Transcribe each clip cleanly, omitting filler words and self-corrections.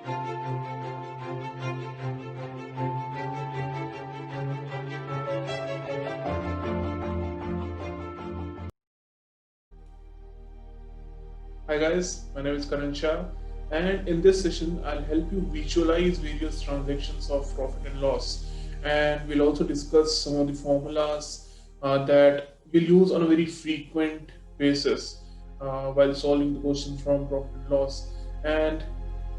Hi guys, my name is Karan Shah, and in this session I'll help you visualize various transactions of profit and loss, and we'll also discuss some of the formulas that we'll use on a very frequent basis while solving the questions from profit and loss. And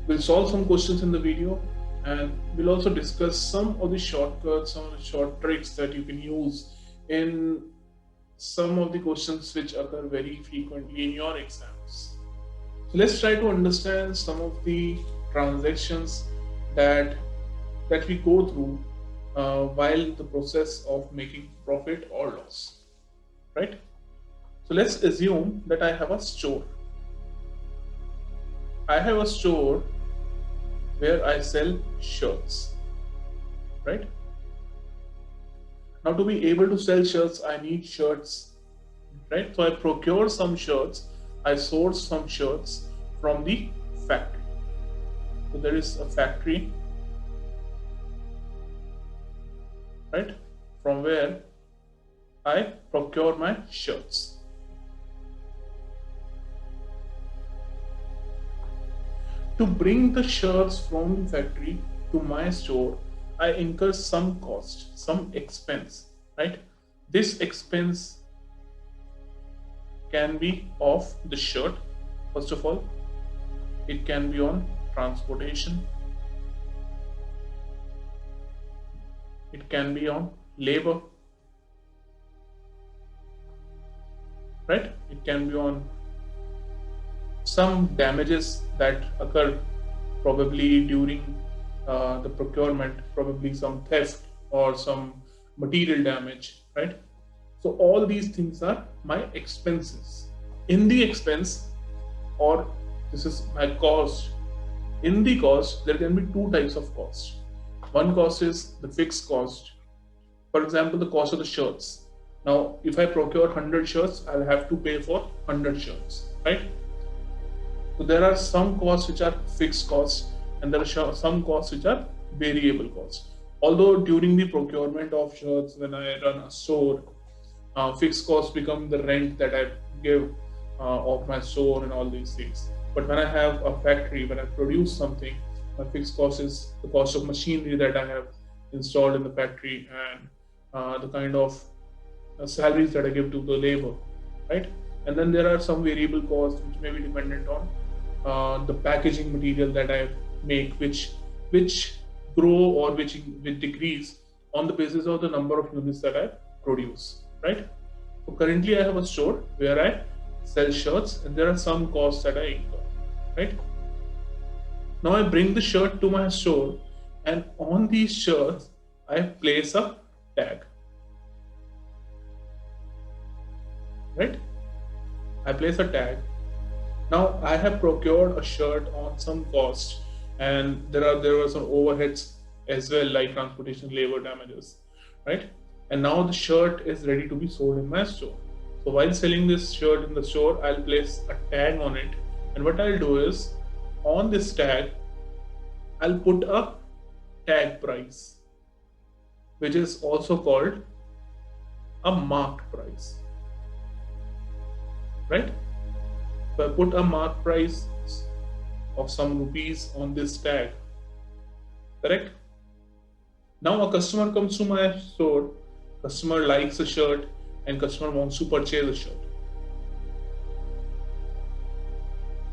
we'll solve some questions in the video, and we'll also discuss some of the shortcuts, some of the short tricks that you can use in some of the questions which occur very frequently in your exams. So let's try to understand some of the transactions that we go through while the process of making profit or loss, right? So let's assume that I have a store. I have a store where I sell shirts, right? Now to be able to sell shirts, I need shirts, right? So I procure some shirts, I source some shirts from the factory. So there is a factory, right, from where I procure my shirts. To bring the shirts from the factory to my store, I incur some cost, some expense, right? This expense can be of the shirt, first of all. It can be on transportation. It can be on labor, right? It can be on some damages that occur probably during the procurement, probably some theft or some material damage, right? So all these things are my expenses. In the expense, or this is my cost. In the cost, there can be two types of cost. One cost is the fixed cost. For example, the cost of the shirts. Now, if I procure 100 shirts, I'll have to pay for 100 shirts, right? So there are some costs which are fixed costs, and there are some costs which are variable costs. Although during the procurement of shirts, when I run a store, fixed costs become the rent that I give of my store and all these things. But when I have a factory, when I produce something, my fixed cost is the cost of machinery that I have installed in the factory and the kind of salaries that I give to the labor, right? And then there are some variable costs which may be dependent on the packaging material that I make, which grow or which decrease on the basis of the number of units that I produce, right? So currently I have a store where I sell shirts, and there are some costs that I incur, right? Now I bring the shirt to my store, and on these shirts I place a tag, right? I place a tag. Now I have procured a shirt on some cost, and there were some overheads as well, like transportation, labor, damages, right? And now the shirt is ready to be sold in my store. So while selling this shirt in the store, I'll place a tag on it, and what I'll do is, on this tag, I'll put a tag price, which is also called a marked price, right? So I put a marked price of some rupees on this tag, correct? Now a customer comes to my store, customer likes a shirt, and customer wants to purchase a shirt.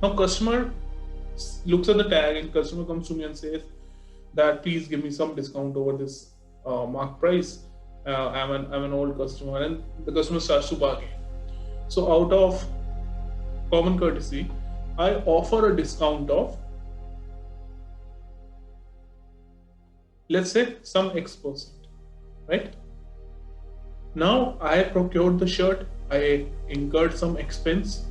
Now customer looks at the tag, and customer comes to me and says that please give me some discount over this marked price. I'm an old customer, and the customer starts to bargain. So out of common courtesy, I offer a discount of, let's say, some X%, right? Now I procured the shirt, I incurred some expense.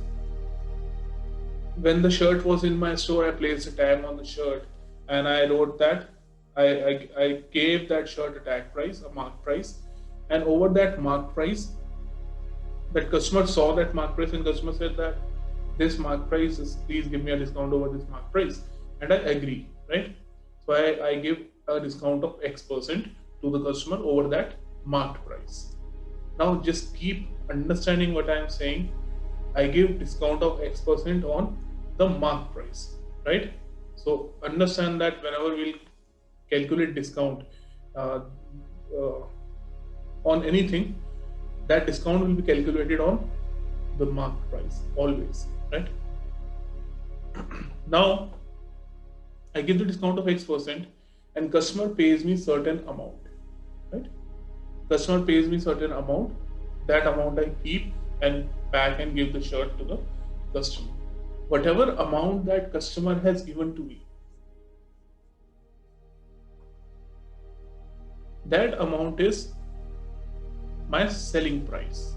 When the shirt was in my store, I placed a tag on the shirt, and I wrote that I gave that shirt a tag price, a marked price, and over that marked price, that customer saw that marked price, and customer said that this marked price is, please give me a discount over this marked price, and I agree. right? So I give a discount of X% to the customer over that marked price. Now just keep understanding what I am saying. I give discount of X% on the mark price, right? So understand that whenever we'll calculate discount uh, uh, on anything, that discount will be calculated on the mark price always, right? Now I give the discount of X% and customer pays me certain amount, right? Customer pays me certain amount. That amount I keep and pack and give the shirt to the customer. Whatever amount that customer has given to me, that amount is my selling price,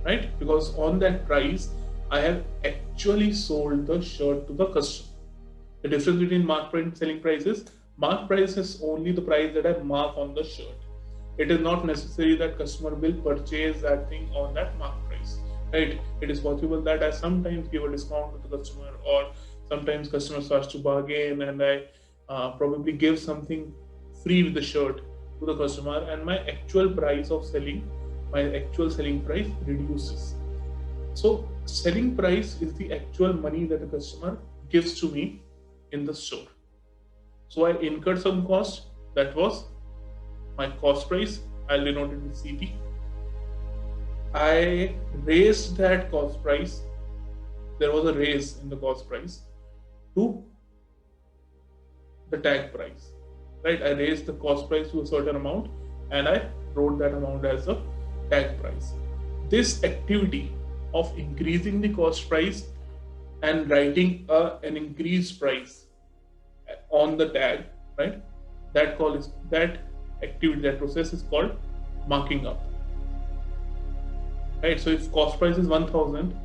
right? Because on that price, I have actually sold the shirt to the customer. The difference between mark price and selling price is mark price is only the price that I mark on the shirt. It is not necessary that customer will purchase that thing on that mark price, right? It is possible that I sometimes give a discount to the customer, or sometimes customer starts to bargain and I probably give something free with the shirt to the customer, and my actual price of selling, my actual selling price reduces. So selling price is the actual money that the customer gives to me in the store. So I incurred some cost, that was my cost price. I'll denote it with CP. I raised that cost price. There was a raise in the cost price to the tag price, right? I raised the cost price to a certain amount and I wrote that amount as a tag price. This activity of increasing the cost price and writing an increased price on the tag, right? That activity, that process is called marking up, right? So if cost price is 1000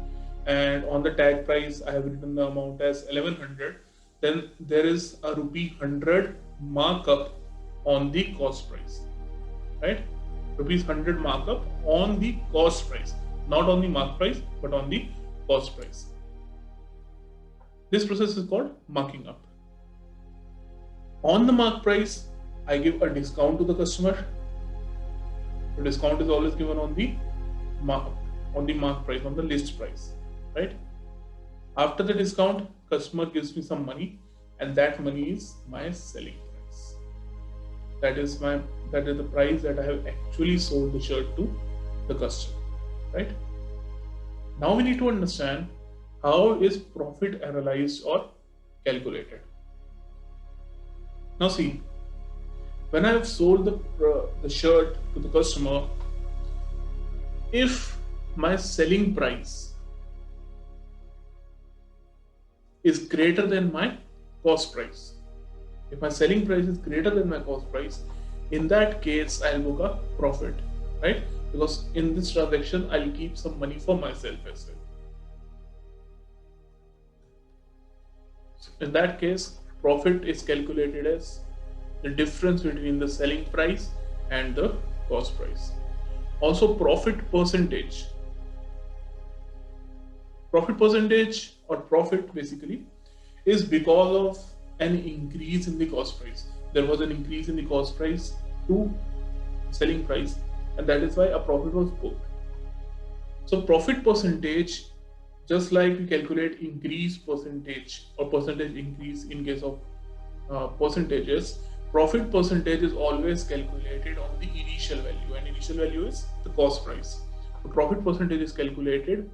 and on the tag price I have written the amount as 1100, then there is a ₹100 markup on the cost price, right? ₹100 markup on the cost price, not on the mark price, but on the cost price. This process is called marking up. On the mark price, I give a discount to the customer. The discount is always given on the mark price, on the list price, right? After the discount, customer gives me some money, and that money is my selling price. That is the price that I have actually sold the shirt to the customer, right? Now we need to understand how is profit analyzed or calculated. Now see, when I have sold the shirt to the customer, if my selling price is greater than my cost price, if my selling price is greater than my cost price, in that case I'll book a profit, right? Because in this transaction I'll keep some money for myself as well. So in that case, profit is calculated as the difference between the selling price and the cost price. Also, profit percentage or profit basically is because of an increase in the cost price. There was an increase in the cost price to selling price, and that is why a profit was booked. So profit percentage, just like we calculate increase percentage or percentage increase in case of percentages, profit percentage is always calculated on the initial value, and initial value is the cost price. So profit percentage is calculated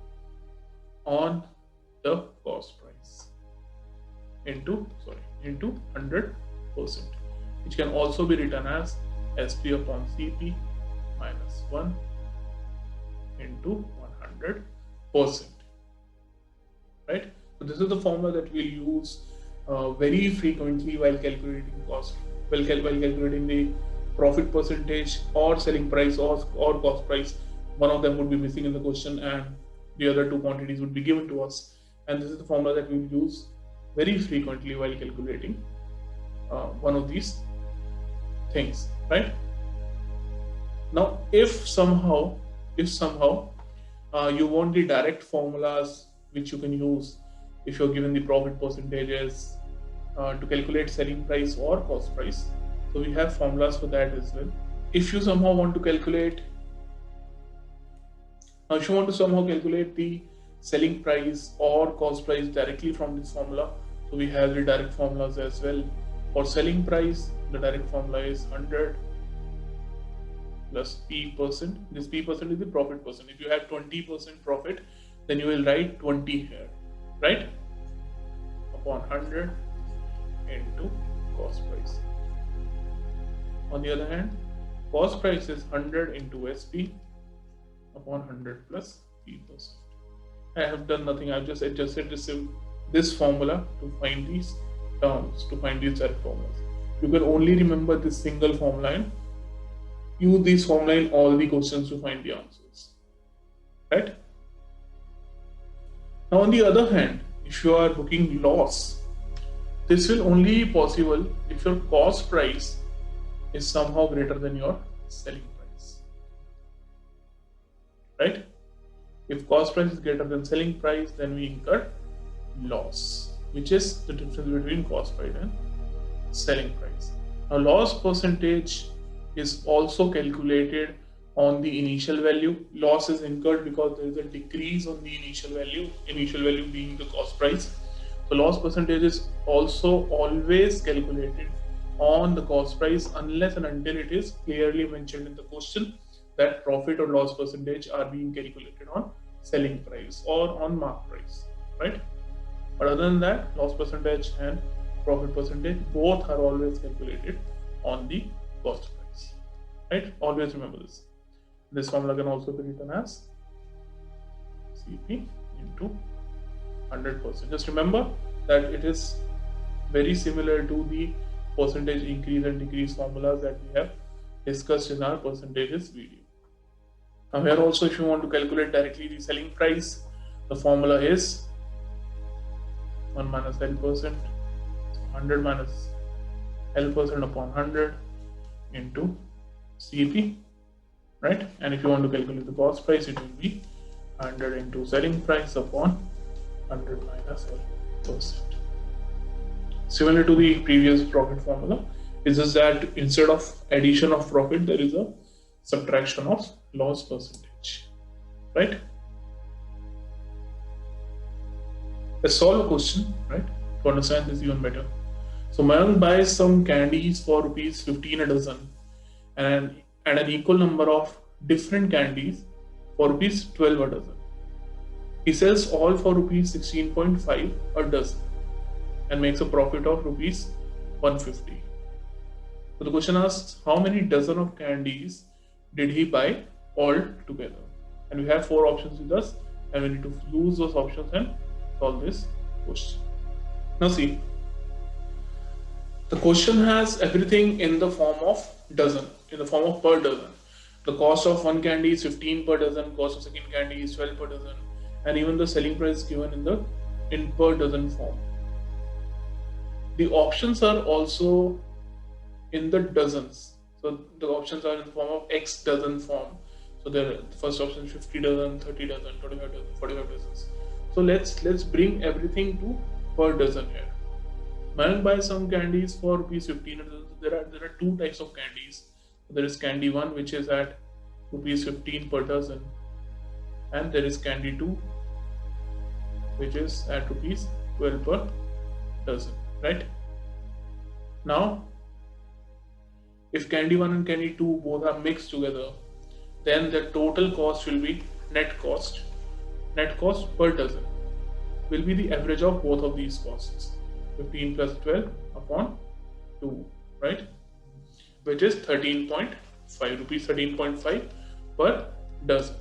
on the cost price into 100%, which can also be written as SP upon CP minus 1 into 100%, right? So this is the formula that we'll use very frequently while calculating cost, while calculating the profit percentage or selling price or cost price. One of them would be missing in the question and the other two quantities would be given to us, and this is the formula that we will use very frequently while calculating one of these things, right? Now if somehow you want the direct formulas which you can use if you're given the profit percentages to calculate selling price or cost price. So we have formulas for that as well. If you somehow want to calculate the selling price or cost price directly from this formula, so we have the direct formulas as well. For selling price, the direct formula is 100 plus P%. This P% is the profit percent. If you have 20% profit, then you will write 20 here, right? Upon 100 into cost price. On the other hand, cost price is 100 into SP upon 100 plus P%. I have done nothing. I've just adjusted this formula to find these terms, to find these direct formulas. You can only remember this single formula and use this formula in all the questions to find the answers, right? Now, on the other hand, if you are booking loss, this will only be possible if your cost price is somehow greater than your selling price, right? If cost price is greater than selling price, then we incur loss, which is the difference between cost price and selling price. Now, loss percentage is also calculated on the initial value. Loss is incurred because there is a decrease on the initial value being the cost price. So loss percentage is also always calculated on the cost price unless and until it is clearly mentioned in the question that profit or loss percentage are being calculated on selling price or on mark price, right? But other than that, loss percentage and profit percentage both are always calculated on the cost price, right? Always remember this. This formula can also be written as CP into 100%. Just remember that it is very similar to the percentage increase and decrease formulas that we have discussed in our percentages video. Now here also, if you want to calculate directly the selling price, the formula is 1 minus L%, 100 minus L% upon 100 into CP, right? And if you want to calculate the cost price, it will be 100 into selling price upon 100 minus L%. Similar to the previous profit formula, it's just that instead of addition of profit, there is a subtraction of loss percentage, right? Let's solve a question, right, to understand this even better. So Mayank buys some candies for rupees 15 a dozen and an equal number of different candies for rupees 12 a dozen. He sells all for rupees 16.5 a dozen and makes a profit of rupees 150. So the question asks, how many dozen of candies did he buy all together? And we have 4 options with us, and we need to use those options and solve this question. Now see, the question has everything in the form of dozen, in the form of per dozen. The cost of one candy is 15 per dozen, cost of second candy is 12 per dozen, and even the selling price given in per dozen form. The options are also in the dozens. So the options are in the form of X dozen form. So the first option is 50 dozen, 30 dozen, 25 dozen, 45 dozens. So let's bring everything to per dozen here. Mayank buys some candies for rupees 15 a dozen. There are 2 types of candies. There is candy 1, which is at rupees 15 per dozen, and there is candy 2, which is at rupees 12 per dozen, right? Now, if candy 1 and candy 2 both are mixed together, then the total cost will be net cost. Net cost per dozen will be the average of both of these costs, 15 plus 12 upon 2, right? Which is 13.5 rupees, 13.5 per dozen,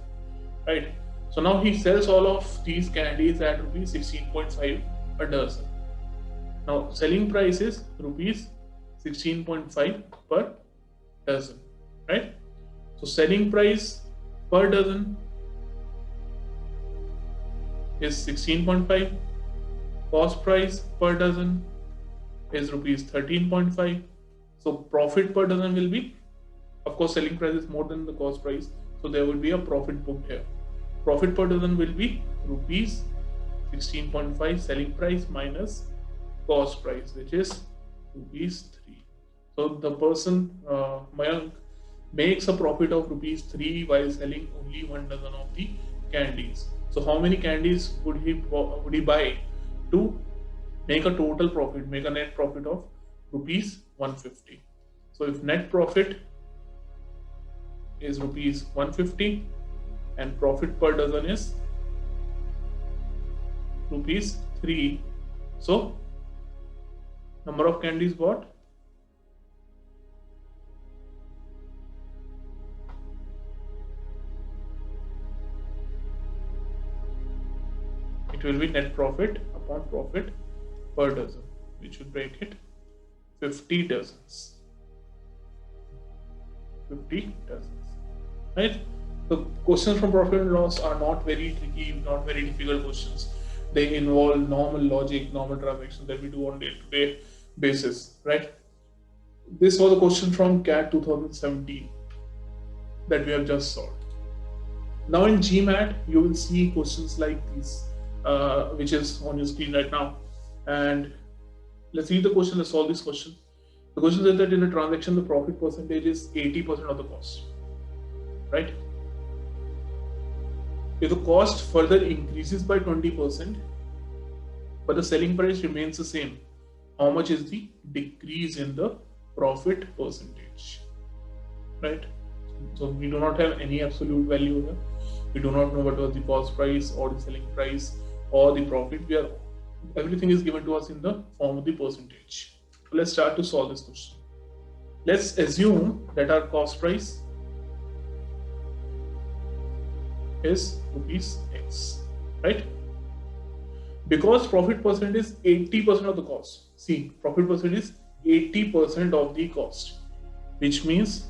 right? So now he sells all of these candies at rupees 16.5 a dozen. Now selling price is rupees 16.5 per dozen, right? So selling price per dozen is 16.5, cost price per dozen is rupees 13.5. So profit per dozen will be, of course, selling price is more than the cost price, so there will be a profit booked here. Profit per dozen will be rupees 16.5 selling price minus cost price, which is rupees 3. So the person, Mayank, makes a profit of rupees 3 while selling only 1 dozen of the candies. So how many candies would he buy to make a total profit, make a net profit of rupees 150? So if net profit is rupees 150 and profit per dozen is rupees 3, so number of candies bought, it will be net profit upon profit per dozen, which will break it 50 dozens. 50 dozens, right? The questions from profit and loss are not very tricky, not very difficult questions. They involve normal logic, normal transactions that we do on day-to-day basis, right? This was a question from CAT 2017 that we have just solved. Now in GMAT, you will see questions like this, which is on your screen right now. And let's read the question, let's solve this question. The question says that in a transaction, the profit percentage is 80% of the cost, right? If the cost further increases by 20%, but the selling price remains the same, how much is the decrease in the profit percentage, right? So we do not have any absolute value here. We do not know what was the cost price or the selling price or the profit. Everything is given to us in the form of the percentage. So let's start to solve this question. Let's assume that our cost price is rupees X, right? Because profit percent is 80% of the cost. See, profit percent is 80% of the cost, which means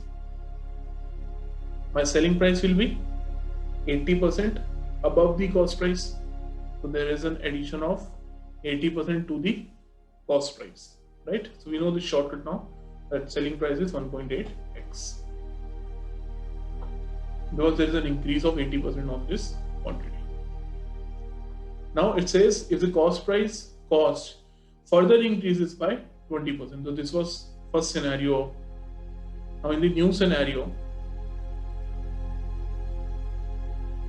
my selling price will be 80% above the cost price. So there is an addition of 80% to the cost price, right? So we know the shortcut now, that selling price is 1.8x, because there is an increase of 80% on this quantity. Now it says if the cost further increases by 20%. So this was first scenario. Now in the new scenario,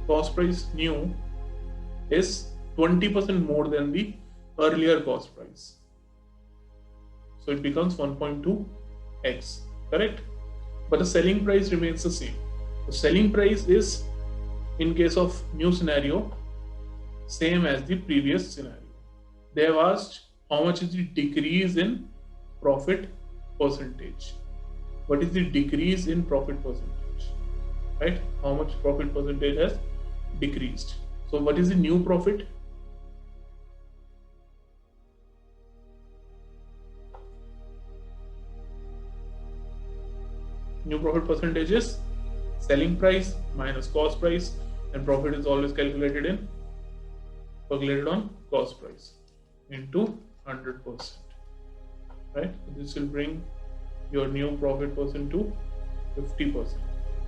cost price new is 20% more than the earlier cost price. So it becomes 1.2x, correct? But the selling price remains the same. The selling price is, in case of new scenario, same as the previous scenario. They have asked how much is the decrease in profit percentage. What is the decrease in profit percentage, right? How much profit percentage has decreased. So what is the new profit? New profit percentage is selling price minus cost price, and profit is always calculated on cost price into 100%, right? So this will bring your new profit percent to 50%.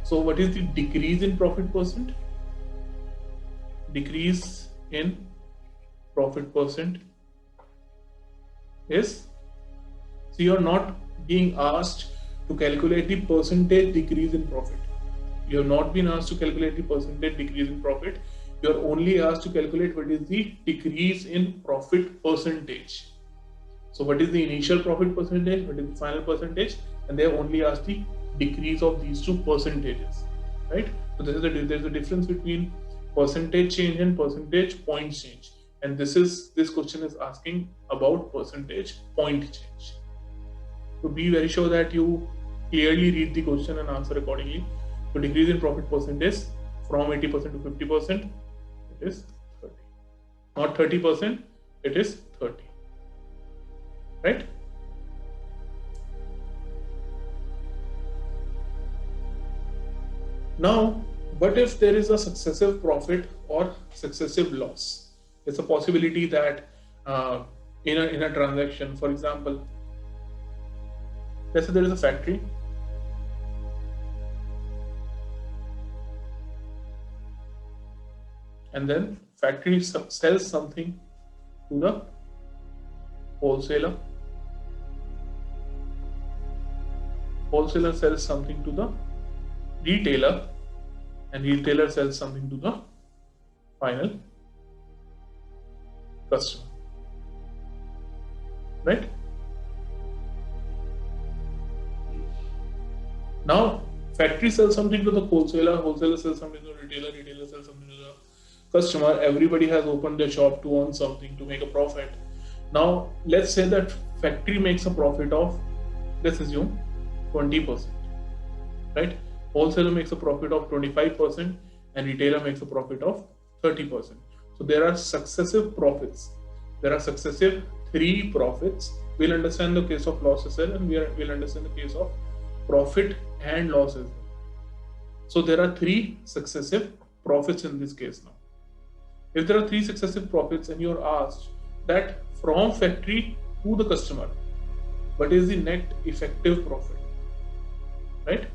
So what is the decrease in profit percent? Decrease in profit percent is, so you are not being asked to calculate the percentage decrease in profit. You have not been asked to calculate the percentage decrease in profit. You are only asked to calculate what is the decrease in profit percentage. So what is the initial profit percentage, what is the final percentage, and they have only asked the decrease of these two percentages, right? So there is a difference between percentage change and percentage point change, and this question is asking about percentage point change. So be very sure that you clearly read the question and answer accordingly. So decrease in profit percentage from 80% to 50%, it is 30. Not 30%, it is 30. Right? Now, what if there is a successive profit or successive loss? It's a possibility that in a transaction, for example, let's say there is a factory and then factory sells something to the wholesaler. Wholesaler sells something to the retailer, and retailer sells something to the final customer. Right? Now, factory sells something to the wholesaler, wholesaler sells something to the retailer, retailer sells something to the customer. Everybody has opened their shop to earn something, to make a profit. Now, let's say that factory makes a profit of, let's assume, 20%. Right? Wholesaler makes a profit of 25% and retailer makes a profit of 30%. So there are successive profits. There are successive 3 profits. We'll understand the case of loss as well, and we'll understand the case of profit and loss as well. So there are 3 successive profits in this case now. If there are 3 successive profits and you're asked that from factory to the customer, what is the net effective profit? Right?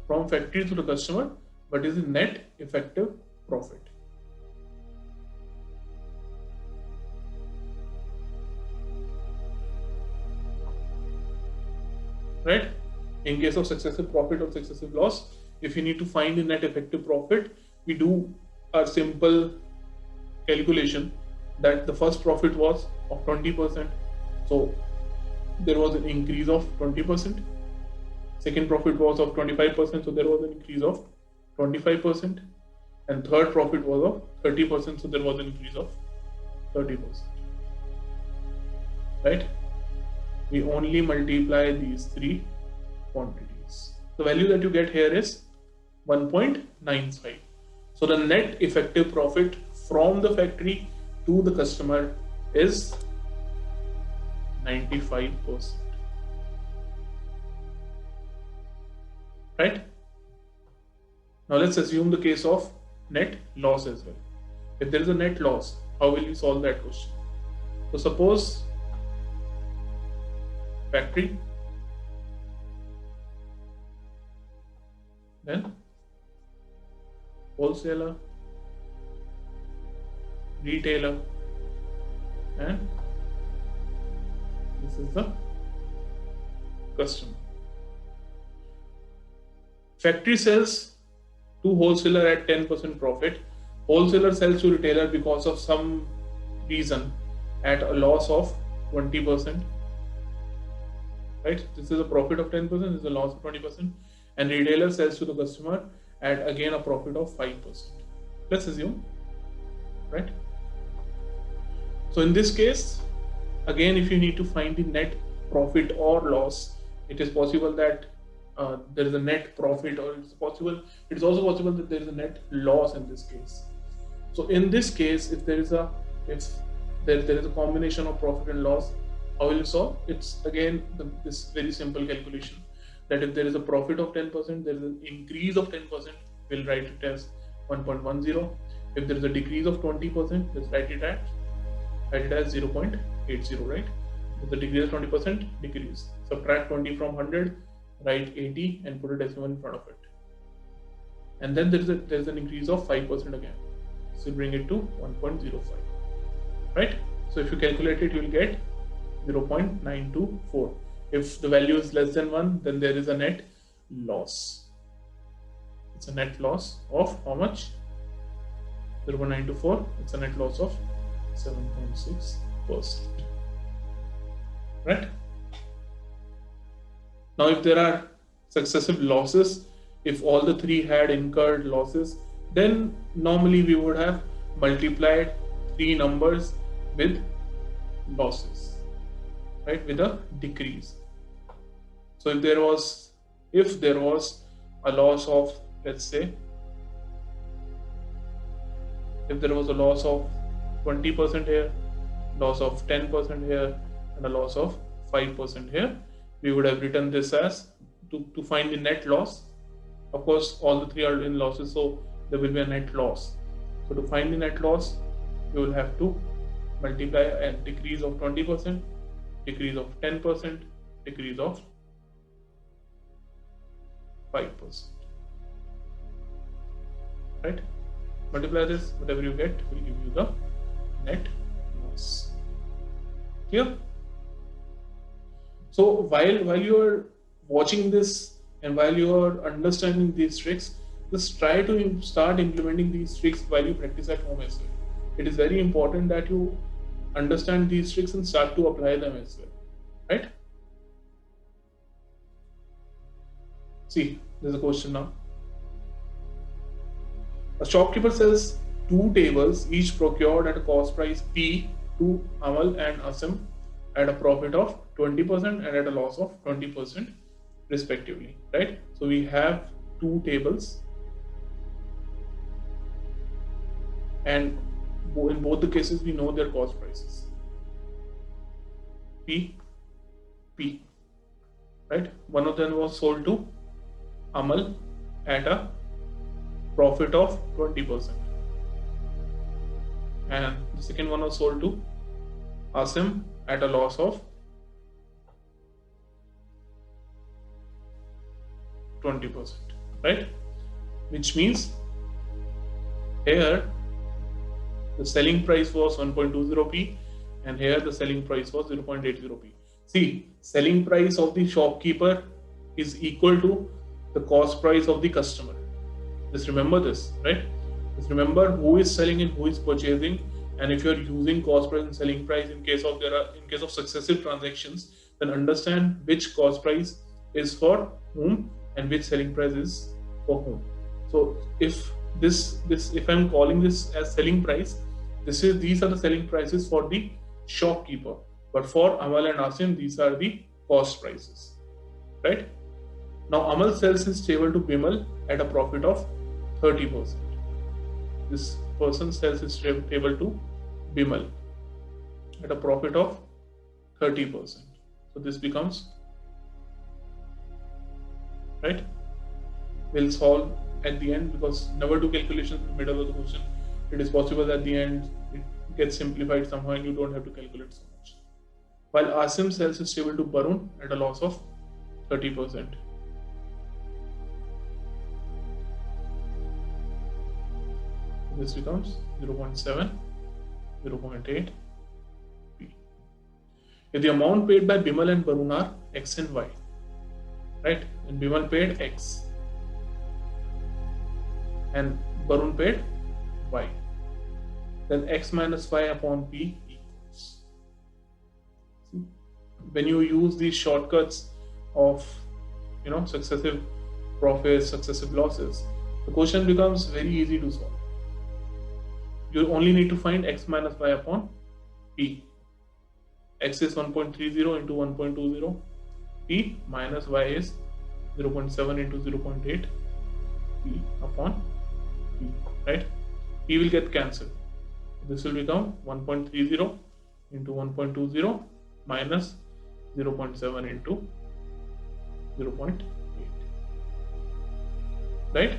From factory to the customer, what is the net effective profit? Right? In case of successive profit or successive loss, if you need to find the net effective profit, we do a simple calculation that the first profit was of 20%. So there was an increase of 20%. Second profit was of 25%, so there was an increase of 25%. And third profit was of 30%, so there was an increase of 30%. Right? We only multiply these 3 quantities. The value that you get here is 1.95. So the net effective profit from the factory to the customer is 95%. Right? Now let's assume the case of net loss as well. If there is a net loss, how will you solve that question? So suppose factory, then wholesaler, retailer, and this is the customer. Factory sells to wholesaler at 10% profit. Wholesaler sells to retailer because of some reason at a loss of 20%. Right? This is a profit of 10%, this is a loss of 20%. And retailer sells to the customer at again a profit of 5%. Let's assume. Right? So in this case, again, if you need to find the net profit or loss, it is possible that there is a net profit, or it's also possible that there is a net loss in this case. So in this case, if there is a combination of profit and loss, how will you solve? It's again this very simple calculation that if there is a profit of 10%, there is an increase of 10%, we'll write it as 1.10. If there is a decrease of 20%, let's write it as 0.80, right? If the decrease is 20%, decrease. Subtract 20 from 100, write 80 and put a decimal in front of it. And then there is an increase of 5% again. So bring it to 1.05, right? So if you calculate it, you will get 0.924. If the value is less than 1, then there is a net loss. It's a net loss of how much? 0.924. It's a net loss of 7.6%. Right? Now, if there are successive losses, if all the 3 had incurred losses, then normally we would have multiplied 3 numbers with losses, right, with a decrease. So if there was a loss of, let's say, if there was a loss of 20% here, loss of 10% here, and a loss of 5% here, we would have written this as to find the net loss. Of course, all the 3 are in losses, so there will be a net loss. So to find the net loss, you will have to multiply a decrease of 20%, decrease of 10%, decrease of 5%. Right? Multiply this, whatever you get will give you the net loss. Clear? So while you are watching this and while you are understanding these tricks, just try to start implementing these tricks while you practice at home as well. It is very important that you understand these tricks and start to apply them as well. Right? See, there's a question now. A shopkeeper sells 2 tables, each procured at a cost price P, to Amal and Asim at a profit of 20% and at a loss of 20% respectively. Right? So we have 2 tables, and in both the cases we know their cost prices. P, P. Right? One of them was sold to Amal at a profit of 20%, and the second one was sold to Asim at a loss of 20%, right? Which means here the selling price was 1.20p and here the selling price was 0.80p. See, selling price of the shopkeeper is equal to the cost price of the customer. Just remember this, right? Just remember who is selling and who is purchasing, and if you are using cost price and selling price in case of successive transactions, then understand which cost price is for whom and which selling price is for whom. So if I'm calling this as selling price, these are the selling prices for the shopkeeper, but for Amal and Asim these are the cost prices, right? Now Amal sells his table to Bimal at a profit of 30%. This person sells his table to Bimal at a profit of 30%. So this becomes, right? We'll solve at the end, because never do calculations in the middle of the question. It is possible that at the end it gets simplified somehow and you don't have to calculate so much. While Asim sells his table to Barun at a loss of 30%. This becomes 0.7, 0.8 P. If the amount paid by Bimal and Barun are X and Y, right? And Bimal paid X and Barun paid Y, then X minus Y upon P equals. See? When you use these shortcuts of successive profits, successive losses, the question becomes very easy to solve. You only need to find X minus Y upon P. X is 1.30 into 1.20. P minus Y is 0.7 into 0.8. P upon P, right? P will get cancelled. This will become 1.30 into 1.20 minus 0.7 into 0.8. Right?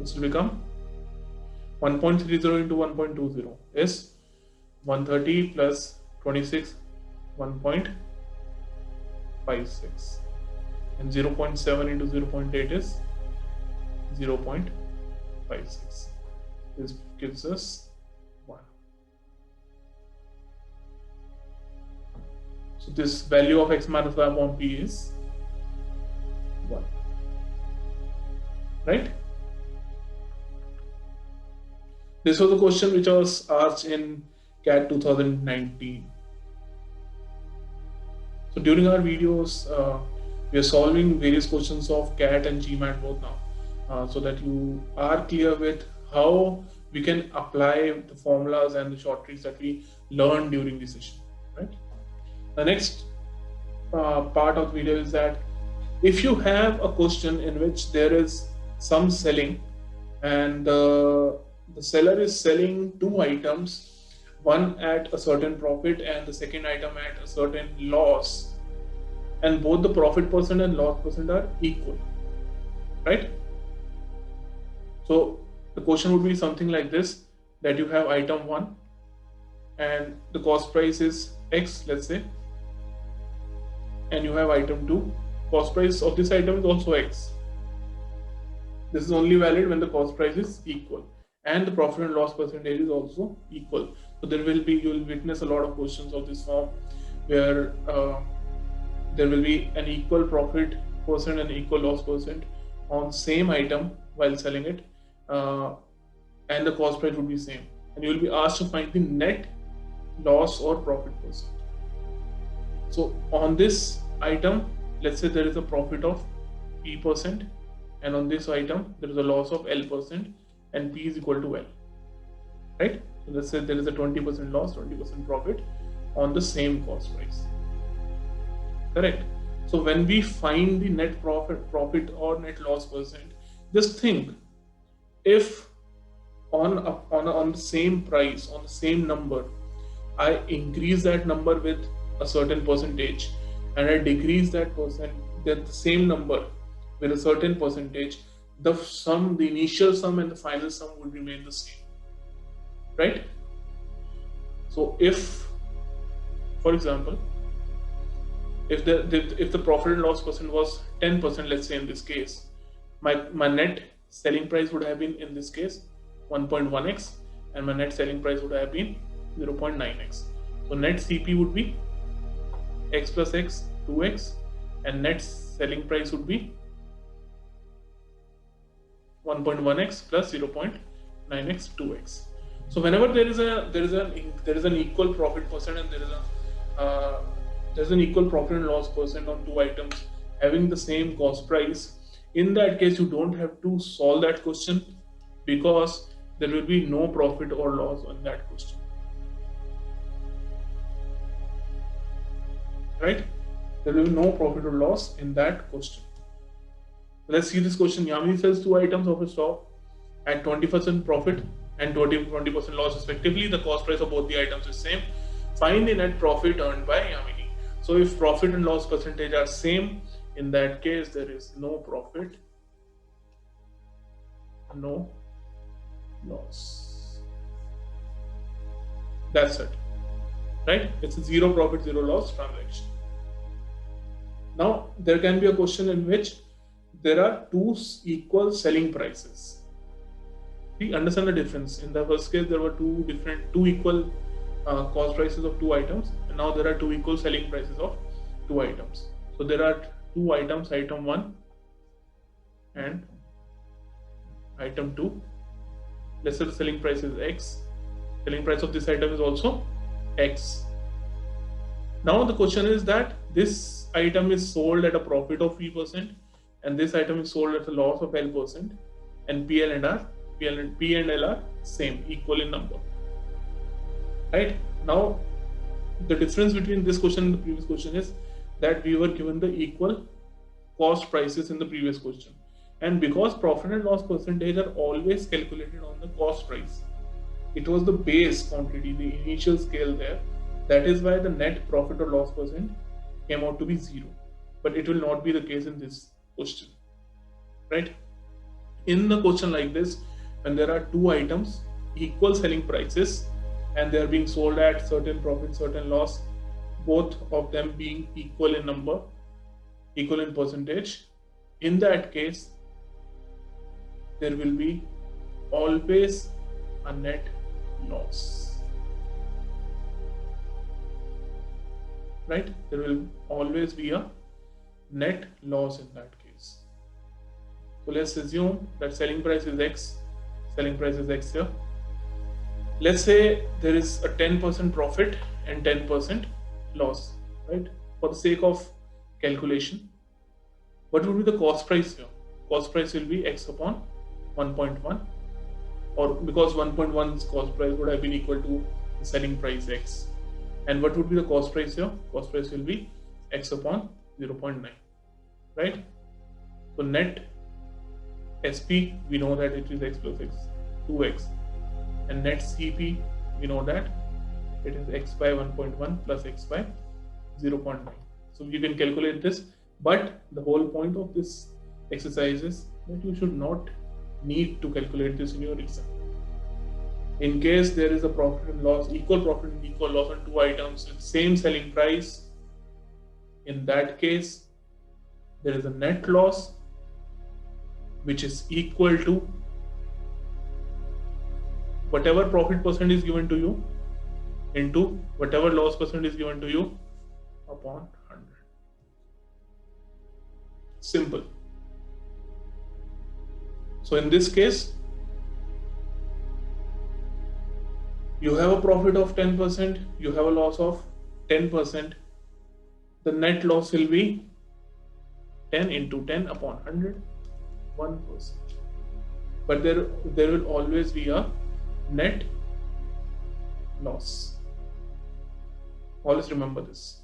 This will become 1.30 into 1.20 is 130 plus 26, 1.56, and 0.7 into 0.8 is 0.56. This gives us 1. So this value of X minus Y upon P is 1, right? This was a question which was asked in CAT 2019. So during our videos, we are solving various questions of CAT and GMAT both now, so that you are clear with how we can apply the formulas and the short tricks that we learned during the session, right? The next part of the video is that if you have a question in which there is some selling and the seller is selling 2 items, one at a certain profit and the second item at a certain loss, and both the profit percent and loss percent are equal, right? So the question would be something like this, that you have item 1 and the cost price is X, let's say, and you have item 2, cost price of this item is also X. This is only valid when the cost price is equal. and the profit and loss percentage is also equal. So you will witness a lot of questions of this form where there will be an equal profit percent and equal loss percent on same item while selling it, and the cost price would be same, and you will be asked to find the net loss or profit percent. So on this item, let's say there is a profit of P percent, and on this item there is a loss of L percent, and P is equal to L, right? So let's say there is a 20% loss, 20% profit on the same cost price, correct? So when we find the net profit or net loss percent, just think, if on the same price, on the same number, I increase that number with a certain percentage, and I decrease that the same number with a certain percentage, the initial sum and the final sum would remain the same, right? So if, for example, if the profit and loss percent was 10%, let's say in this case, my net selling price would have been, in this case, 1.1x, and my net selling price would have been 0.9x. So net CP would be x plus x, 2x, and net selling price would be 1.1x plus 0.9x, 2x. So whenever there is an equal profit percent and there's an equal profit and loss percent on two items having the same cost price, in that case you don't have to solve that question, because there will be no profit or loss on that question, right? There will be no profit or loss in that question. Let's see this question. Yamini sells two items of his stock at 20% profit and 20% loss respectively. The cost price of both the items is same. Find the net profit earned by Yamini. So if profit and loss percentage are same, in that case there is no profit, no loss. That's it, right? It's a zero profit, zero loss transaction. Now there can be a question in which there are two equal selling prices. We understand the difference. In the first case, there were two equal cost prices of two items, and now there are two equal selling prices of two items. So there are two items, item 1 and item 2. Let's say the selling price is X. Selling price of this item is also X. Now the question is that this item is sold at a profit of P%, and this item is sold at a loss of L%, and P and L are same, equal in number. Right? Now the difference between this question and the previous question is that we were given the equal cost prices in the previous question, and because profit and loss percentage are always calculated on the cost price, it was the base quantity, the initial scale there. That is why the net profit or loss percent came out to be 0. But it will not be the case in this question, right? In the question like this, when there are two items, equal selling prices, and they are being sold at certain profit, certain loss, both of them being equal in number, equal in percentage, in that case, there will be always a net loss. Right? There will always be a net loss in that case. So let's assume that selling price is X, selling price is X here. Let's say there is a 10% profit and 10% loss, right? For the sake of calculation, what would be the cost price here? Cost price will be X upon 1.1, or because 1.1's cost price would have been equal to the selling price X. And what would be the cost price here? Cost price will be X upon 0.9, right? So net SP, we know that it is X plus X, 2X. And net CP, we know that it is X by 1.1 plus X by 0.9. So you can calculate this, but the whole point of this exercise is that you should not need to calculate this in your exam. In case there is a profit and loss, equal profit and equal loss on two items with same selling price, in that case, there is a net loss which is equal to whatever profit percent is given to you into whatever loss percent is given to you upon 100. Simple. So in this case, you have a profit of 10%, you have a loss of 10%. The net loss will be 10 into 10 upon 100, 1%. But there will always be a net loss. Always remember this.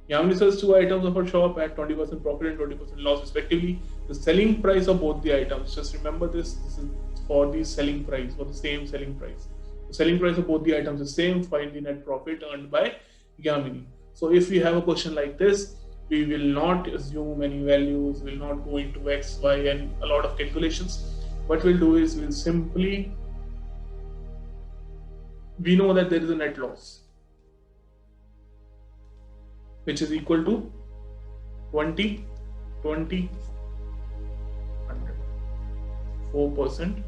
Yamini sells 2 items of her shop at 20% profit and 20% loss respectively. The selling price of both the items, just remember this is for the selling price, for the same selling price. The selling price of both the items is same, find the net profit earned by Yamini. So if we have a question like this, we will not assume any values, will not go into X, Y and a lot of calculations. What we'll do is we'll simply, we know that there is a net loss, which is equal to 20, 20, 100, 4%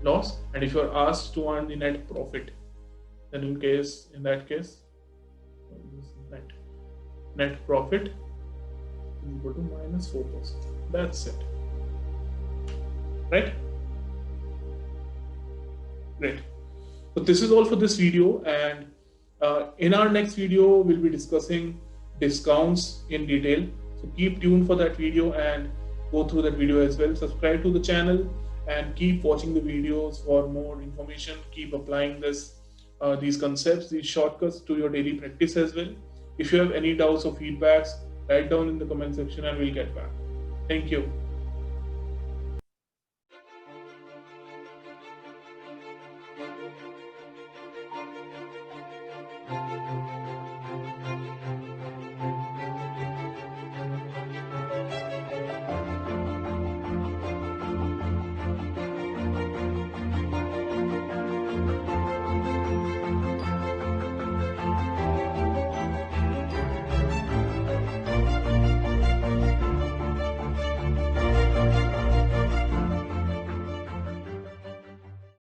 loss. And if you are asked to earn the net profit, then in that case, net profit is equal to minus 4%. That's it. Right? Great. So this is all for this video, and in our next video, we'll be discussing discounts in detail. So keep tuned for that video and go through that video as well. Subscribe to the channel and keep watching the videos for more information. Keep applying these concepts, these shortcuts to your daily practice as well. If you have any doubts or feedbacks, write down in the comment section and we'll get back. Thank you.